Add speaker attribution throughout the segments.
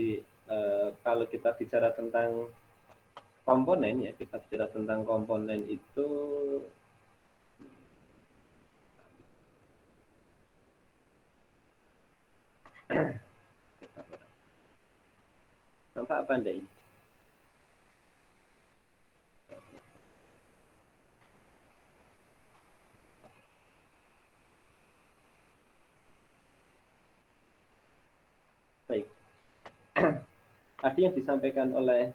Speaker 1: Jadi kalau kita bicara tentang komponen ya, kita bicara tentang komponen itu nampak apa Anda ini? Baik. Tadi yang disampaikan oleh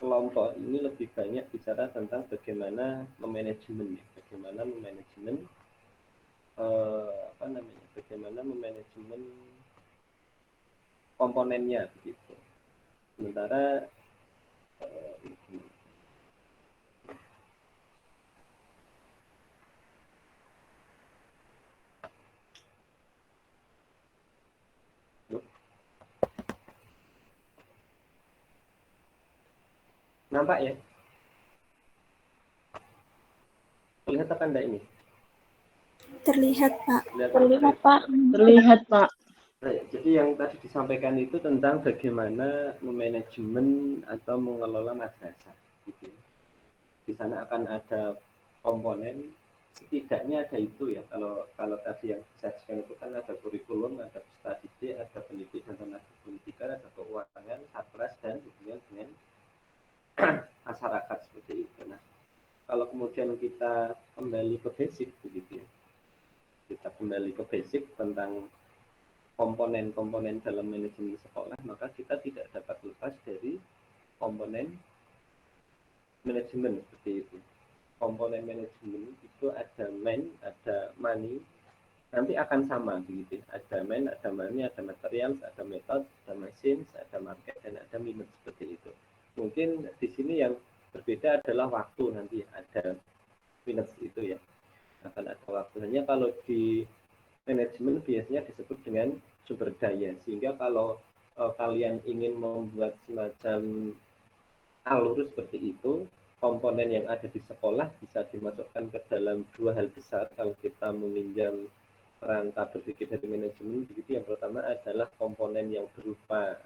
Speaker 1: kelompok ini lebih banyak bicara tentang bagaimana memanajemen, bagaimana memanajemen bagaimana memanajemen komponennya begitu. Sementara nampak ya? Terlihat apa Anda ini?
Speaker 2: Terlihat, Pak.
Speaker 3: Terlihat, Pak. Terlihat, Pak.
Speaker 1: Jadi yang tadi disampaikan itu tentang bagaimana memanajemen atau mengelola madrasah. Gitu. Di sana akan ada komponen, setidaknya ada itu ya. Kalau tadi yang disajikan itu kan ada kurikulum, ada peserta didik, ada pendidikan dan tenaga pendidikan, ada keuangan, satgas dan hubungan dengan masyarakat seperti itu. Nah, kalau kemudian kita kembali ke basic begitu ya, kita kembali ke basic tentang komponen-komponen dalam manajemen sekolah, maka kita tidak dapat lepas dari komponen manajemen seperti itu. Komponen manajemen itu ada man, ada money, nanti akan sama begitu. Ada man, ada money, ada materials, ada method, ada machines, ada market, dan ada minute seperti itu. Mungkin di sini yang berbeda adalah waktu, nanti ada minutes itu ya. Akan ada waktu. Hanya kalau di manajemen biasanya disebut dengan sumber daya. Sehingga kalau kalian ingin membuat semacam alur seperti itu, komponen yang ada di sekolah bisa dimasukkan ke dalam dua hal besar kalau kita meminjam kerangka berpikir dari manajemen. Begitu, yang pertama adalah komponen yang berupa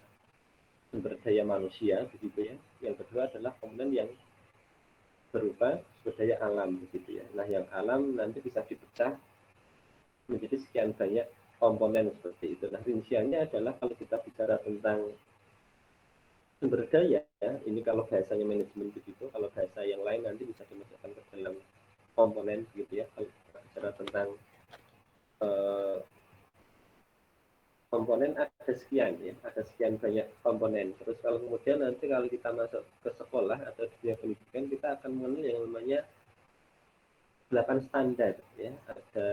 Speaker 1: sumber daya manusia, begitu ya. Yang kedua adalah komponen yang berupa sumber daya alam, begitu ya. Nah, yang alam nanti bisa dipecah menjadi sekian banyak komponen seperti itu. Nah, rinciannya adalah kalau kita bicara tentang sumber daya, ya, ini kalau bahasanya manajemen begitu, kalau bahasa yang lain nanti bisa dimasukkan ke dalam komponen begitu ya. Kalau kita bicara tentang komponen ada sekian ya, ada sekian banyak komponen. Terus kalau kemudian nanti kalau kita masuk ke sekolah atau dunia pendidikan, kita akan mengenal yang namanya 8 standar ya. Ada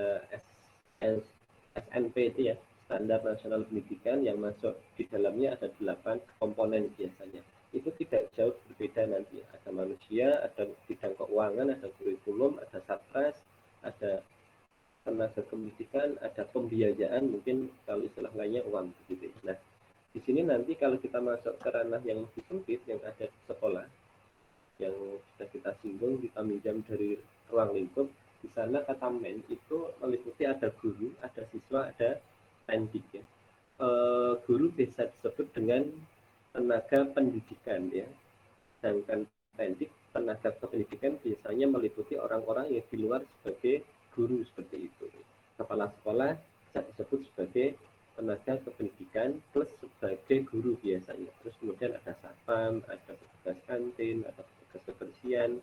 Speaker 1: SNP itu ya, Standar Nasional Pendidikan, yang masuk di dalamnya ada 8 komponen biasanya. Itu tidak jauh berbeda nanti. Ada manusia, ada bidang keuangan, ada kurikulum, ada satgas, ada tenaga pendidikan, ada pembiayaan, mungkin kalau istilah lainnya uang begitu. Nah, di sini nanti kalau kita masuk ke ranah yang lebih sempit yang ada di sekolah, yang sudah kita singgung, kita minjam dari ruang lingkup, di sana kata men itu meliputi ada guru, ada siswa, ada pendidik ya. Guru bisa disebut dengan tenaga pendidikan ya, sedangkan pendidik, tenaga pendidikan biasanya meliputi orang-orang yang di luar sebagai guru seperti itu. Kepala sekolah bisa disebut sebagai tenaga kependidikan plus sebagai guru biasanya. Terus kemudian ada satpam, ada petugas kantin, ada petugas kebersihan,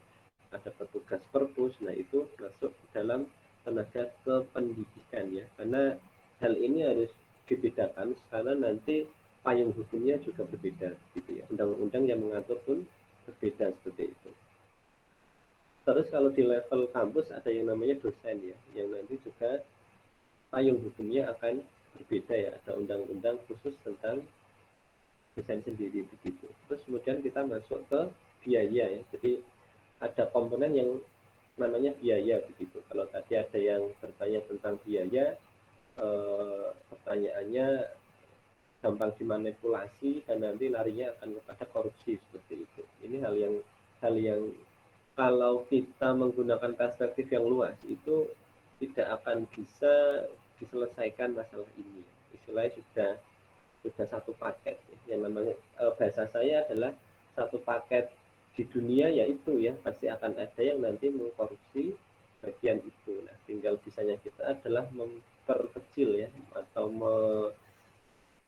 Speaker 1: ada petugas perpus. Nah, itu masuk dalam tenaga kependidikan ya. Karena hal ini harus dibedakan karena nanti payung hukumnya juga berbeda gitu ya. Undang-undang yang mengatur pun berbeda seperti itu. Terus kalau di level kampus ada yang namanya dosen ya, yang nanti juga payung hukumnya akan berbeda ya. Ada undang-undang khusus tentang dosen sendiri begitu. Terus kemudian kita masuk ke biaya ya. Jadi ada komponen yang namanya biaya begitu. Kalau tadi ada yang bertanya tentang biaya, pertanyaannya gampang dimanipulasi dan nanti larinya akan kepada korupsi seperti itu. Ini hal yang kalau kita menggunakan perspektif yang luas itu tidak akan bisa diselesaikan masalah ini. Istilahnya sudah sudah satu paket. Yang namanya bahasa saya adalah satu paket di dunia, yaitu ya pasti akan ada yang nanti mengkorupsi bagian itu. Nah, tinggal bisanya kita adalah memperkecil ya, atau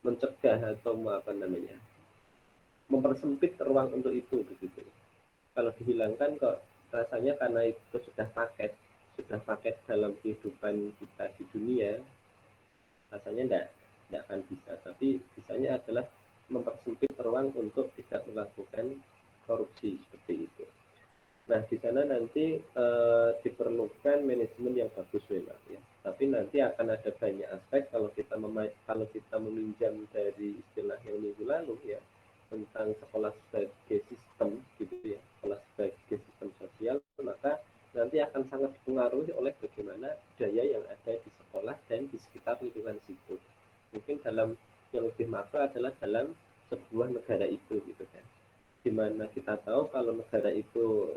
Speaker 1: mencegah atau apa namanya, mempersempit ruang untuk itu begitu. Kalau dihilangkan kok rasanya karena itu sudah paket dalam kehidupan kita di dunia, rasanya enggak akan bisa. Tapi bisanya adalah mempersempit ruang untuk tidak melakukan korupsi seperti itu. Nah, di sana nanti diperlukan manajemen yang bagus memang ya. Tapi nanti akan ada banyak aspek kalau kita meminjam dari istilah yang minggu lalu ya, tentang sekolah sebagai sistem gitu ya, sekolah sebagai sistem sosial, maka nanti akan sangat dipengaruhi oleh bagaimana budaya yang ada di sekolah dan di sekitar lingkungan situ. Mungkin dalam yang lebih makro adalah dalam sebuah negara itu gitu kan, dimana kita tahu kalau negara itu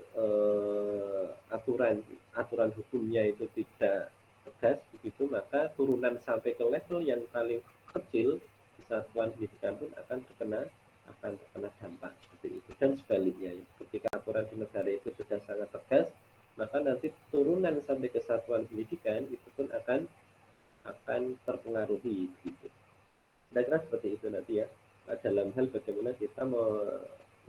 Speaker 1: aturan hukumnya itu tidak tegas begitu, maka turunan sampai ke level yang paling kecil di satuan pendidikan pun akan terkena dampak seperti itu. Dan sebaliknya, ketika aturan di negara itu sudah sangat tegas, maka nanti turunan sampai ke satuan pendidikan itu pun akan terpengaruhi gitu. Kira-kira seperti itu nanti ya, dalam hal bagaimana kita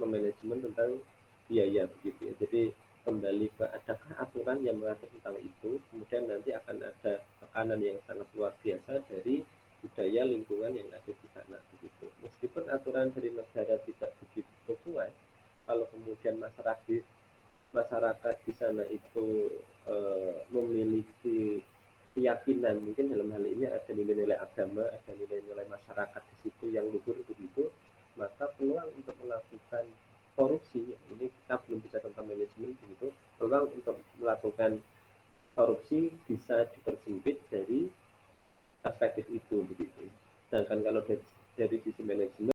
Speaker 1: memanajemen tentang biaya begitu ya. Jadi kembali ke adakah aturan yang mengatur tentang itu, kemudian nanti akan ada tekanan yang sangat luar biasa dari budaya lingkungan yang ada di sana begitu. Meskipun aturan dari negara tidak begitu sesuai, kalau kemudian masyarakat di sana itu memiliki keyakinan, mungkin dalam hal ini ada nilai-nilai agama, ada nilai-nilai masyarakat di situ yang luhur begitu, maka peluang untuk melakukan korupsi, ini kita belum bisa tentang manajemen begitu, peluang untuk melakukan korupsi bisa dipersempit dari perspektif itu begitu. Sedangkan kalau dari sisi manajemen